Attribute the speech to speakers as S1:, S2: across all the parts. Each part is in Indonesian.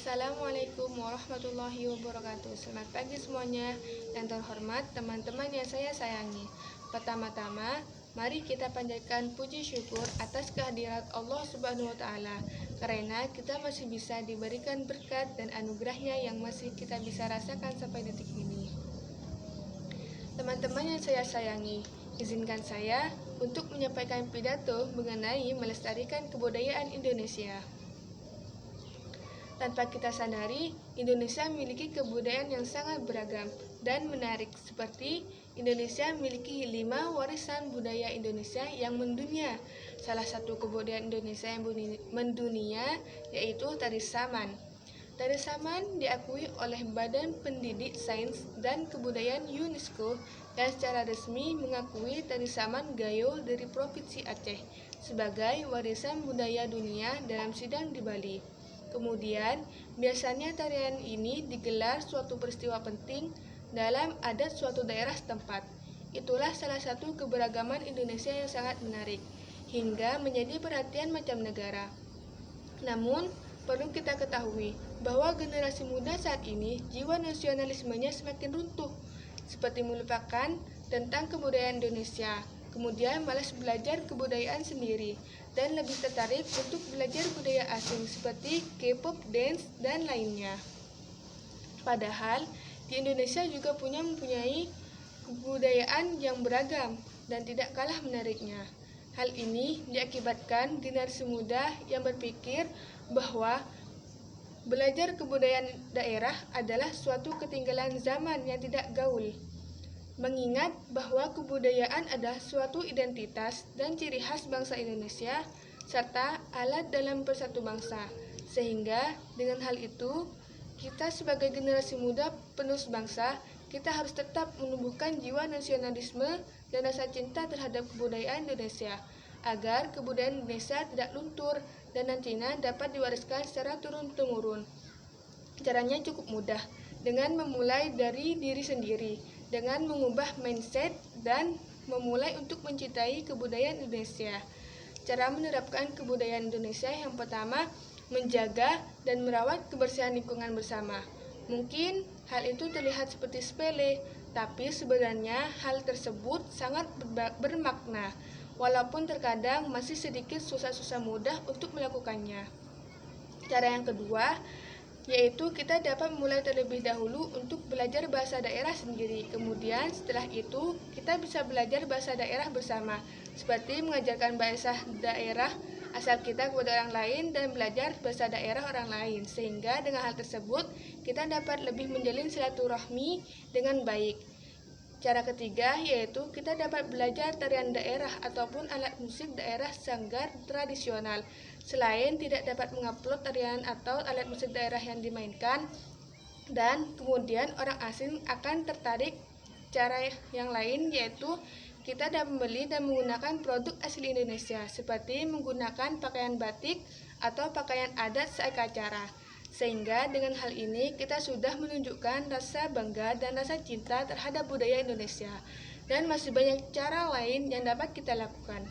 S1: Assalamualaikum warahmatullahi wabarakatuh. Selamat pagi semuanya. Yang terhormat teman-teman yang saya sayangi. Pertama-tama, mari kita panjatkan puji syukur atas kehadirat Allah Subhanahu wa taala karena kita masih bisa diberikan berkat dan anugerahnya yang masih kita bisa rasakan sampai detik ini. Teman-teman yang saya sayangi, izinkan saya untuk menyampaikan pidato mengenai melestarikan kebudayaan Indonesia. Tanpa kita sadari, Indonesia memiliki kebudayaan yang sangat beragam dan menarik, seperti Indonesia memiliki 5 warisan budaya Indonesia yang mendunia. Salah satu kebudayaan Indonesia yang mendunia yaitu tari saman. Tari saman diakui oleh Badan Pendidik Sains dan Kebudayaan UNESCO dan secara resmi mengakui tari saman Gayo dari Provinsi Aceh sebagai warisan budaya dunia dalam sidang di Bali. Kemudian, biasanya tarian ini digelar suatu peristiwa penting dalam adat suatu daerah setempat. Itulah salah satu keberagaman Indonesia yang sangat menarik, hingga menjadi perhatian macam negara. Namun, perlu kita ketahui bahwa generasi muda saat ini jiwa nasionalismenya semakin runtuh, seperti melupakan tentang kebudayaan Indonesia, kemudian malas belajar kebudayaan sendiri, dan lebih tertarik untuk belajar budaya asing seperti K-pop, dance, dan lainnya. Padahal, di Indonesia juga mempunyai kebudayaan yang beragam dan tidak kalah menariknya. Hal ini diakibatkan generasi muda yang berpikir bahwa belajar kebudayaan daerah adalah suatu ketinggalan zaman yang tidak gaul. Mengingat bahwa kebudayaan adalah suatu identitas dan ciri khas bangsa Indonesia, serta alat dalam bersatu bangsa. Sehingga dengan hal itu, kita sebagai generasi muda penerus bangsa, kita harus tetap menumbuhkan jiwa nasionalisme dan rasa cinta terhadap kebudayaan Indonesia, agar kebudayaan Indonesia tidak luntur dan nantinya dapat diwariskan secara turun-temurun. Caranya cukup mudah, dengan memulai dari diri sendiri, dengan mengubah mindset dan memulai untuk mencintai kebudayaan Indonesia. Cara menerapkan kebudayaan Indonesia yang pertama, menjaga dan merawat kebersihan lingkungan bersama. Mungkin hal itu terlihat seperti sepele, tapi sebenarnya hal tersebut sangat bermakna, walaupun terkadang masih sedikit susah-susah mudah untuk melakukannya. Cara yang kedua, yaitu kita dapat mulai terlebih dahulu untuk belajar bahasa daerah sendiri. Kemudian setelah itu kita bisa belajar bahasa daerah bersama, seperti mengajarkan bahasa daerah asal kita kepada orang lain dan belajar bahasa daerah orang lain. Sehingga dengan hal tersebut kita dapat lebih menjalin silaturahmi dengan baik. Cara ketiga yaitu kita dapat belajar tarian daerah ataupun alat musik daerah sanggar tradisional. Selain tidak dapat mengupload tarian atau alat musik daerah yang dimainkan, dan kemudian orang asing akan tertarik cara yang lain yaitu kita dapat membeli dan menggunakan produk asli Indonesia seperti menggunakan pakaian batik atau pakaian adat saat acara. Sehingga dengan hal ini kita sudah menunjukkan rasa bangga dan rasa cinta terhadap budaya Indonesia. Dan masih banyak cara lain yang dapat kita lakukan.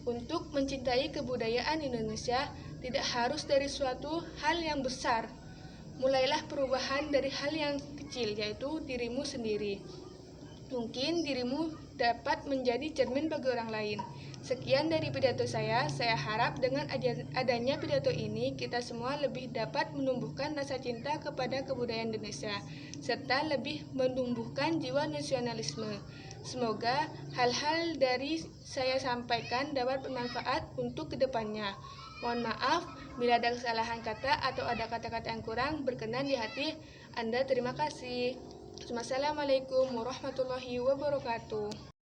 S1: Untuk mencintai kebudayaan Indonesia tidak harus dari suatu hal yang besar. Mulailah perubahan dari hal yang kecil, yaitu dirimu sendiri. Mungkin dirimu dapat menjadi cermin bagi orang lain. Sekian dari pidato saya harap dengan adanya pidato ini kita semua lebih dapat menumbuhkan rasa cinta kepada kebudayaan Indonesia, serta lebih menumbuhkan jiwa nasionalisme. Semoga hal-hal dari saya sampaikan dapat bermanfaat untuk kedepannya. Mohon maaf bila ada kesalahan kata atau ada kata-kata yang kurang berkenan di hati Anda. Terima kasih. Wassalamualaikum warahmatullahi wabarakatuh.